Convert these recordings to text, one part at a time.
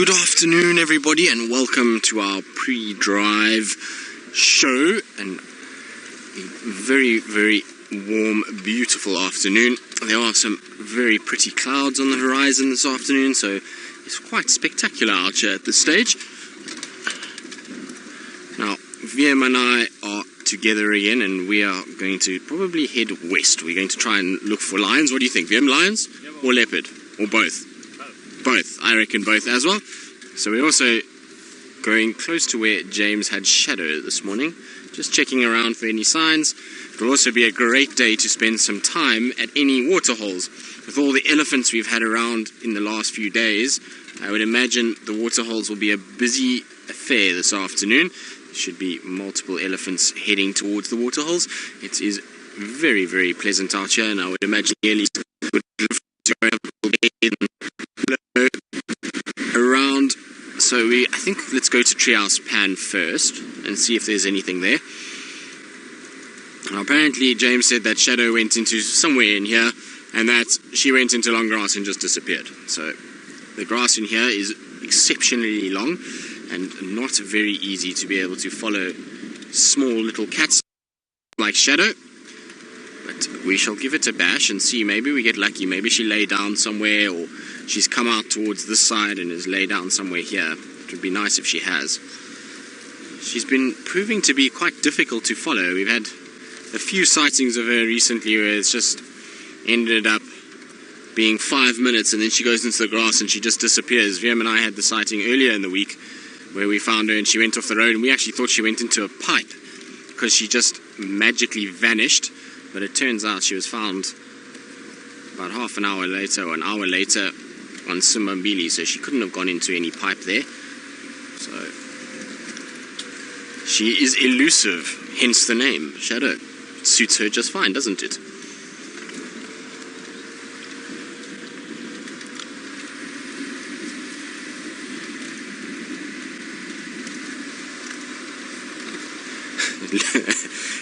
Good afternoon, everybody, and welcome to our pre-drive show. And a very, very warm, beautiful afternoon. There are some very pretty clouds on the horizon this afternoon, so it's quite spectacular out here at this stage. Now, Wium and I are together again, and we are going to probably head west. We're going to try and look for lions. What do you think, Wium? Lions or leopard? Or both? Both. I reckon both as well. So we're also going close to where James had shadow this morning, just checking around for any signs. It'll also be a great day to spend some time at any waterholes. With all the elephants we've had around in the last few days, I would imagine the waterholes will be a busy affair this afternoon. There should be multiple elephants heading towards the waterholes. It is very, very pleasant out here, and I would imagine nearly would love to go around. So I think let's go to Treehouse Pan first and see if there's anything there. Now, apparently James said that Shadow went into somewhere in here and that she went into long grass and just disappeared. So the grass in here is exceptionally long and not very easy to be able to follow small little cats like Shadow. But we shall give it a bash and see. Maybe we get lucky. Maybe she lay down somewhere, or she's come out towards this side and has laid down somewhere here. It would be nice if she has. She's been proving to be quite difficult to follow. We've had a few sightings of her recently where it's just ended up being 5 minutes and then she goes into the grass and she just disappears. Wium and I had the sighting earlier in the week where we found her and she went off the road, and we actually thought she went into a pipe because she just magically vanished. But it turns out she was found about half an hour later or an hour later on Simbambili, so she couldn't have gone into any pipe there. So she is elusive, hence the name, Shadow. It suits her just fine, doesn't it?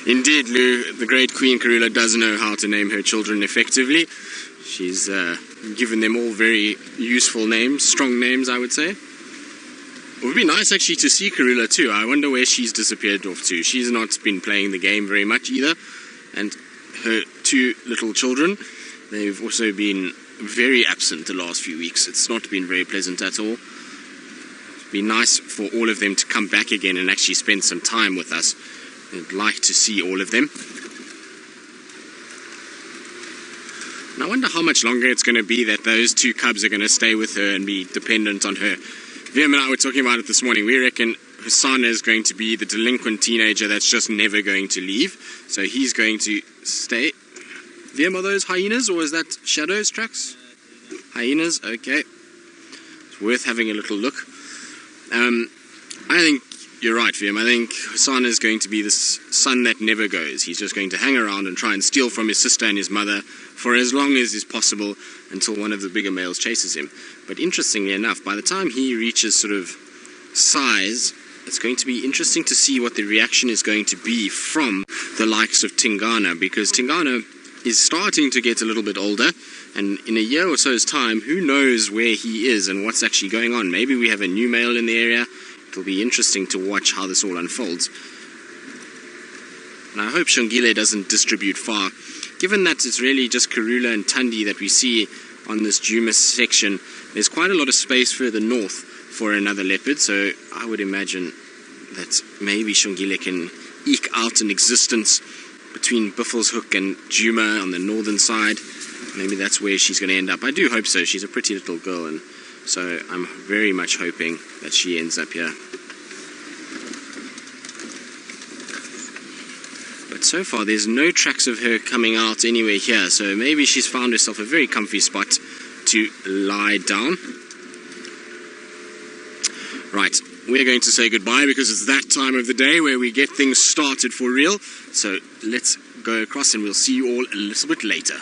Indeed, Lou, the great Queen Karula does know how to name her children effectively. She's given them all very useful names, strong names, I would say. It would be nice actually to see Karula too. I wonder where she's disappeared off to. She's not been playing the game very much either. And her two little children, they've also been very absent the last few weeks. It's not been very pleasant at all. It'd be nice for all of them to come back again and actually spend some time with us. I'd like to see all of them. And I wonder how much longer it's going to be that those two cubs are going to stay with her and be dependent on her. Wium and I were talking about it this morning. We reckon Hosana is going to be the delinquent teenager that's just never going to leave. So he's going to stay. Wium, are those hyenas or is that Shadow's tracks? Hyenas, okay. It's worth having a little look. I think you're right, Wium. I think Hosana is going to be this son that never goes. He's just going to hang around and try and steal from his sister and his mother for as long as is possible until one of the bigger males chases him. But interestingly enough, by the time he reaches sort of size, it's going to be interesting to see what the reaction is going to be from the likes of Tingana, because Tingana is starting to get a little bit older, and in a year or so's time, who knows where he is and what's actually going on. Maybe we have a new male in the area. It'll be interesting to watch how this all unfolds. And I hope Shongile doesn't distribute far. Given that it's really just Karula and Tundi that we see on this Djuma section, there's quite a lot of space further north for another leopard, so I would imagine that maybe Shongile can eke out an existence between Buffelshoek and Djuma on the northern side. Maybe that's where she's going to end up. I do hope so. She's a pretty little girl, and so I'm very much hoping that she ends up here. But so far there's no tracks of her coming out anywhere here, so maybe she's found herself a very comfy spot to lie down. Right, we're going to say goodbye because it's that time of the day where we get things started for real. So let's go across and we'll see you all a little bit later.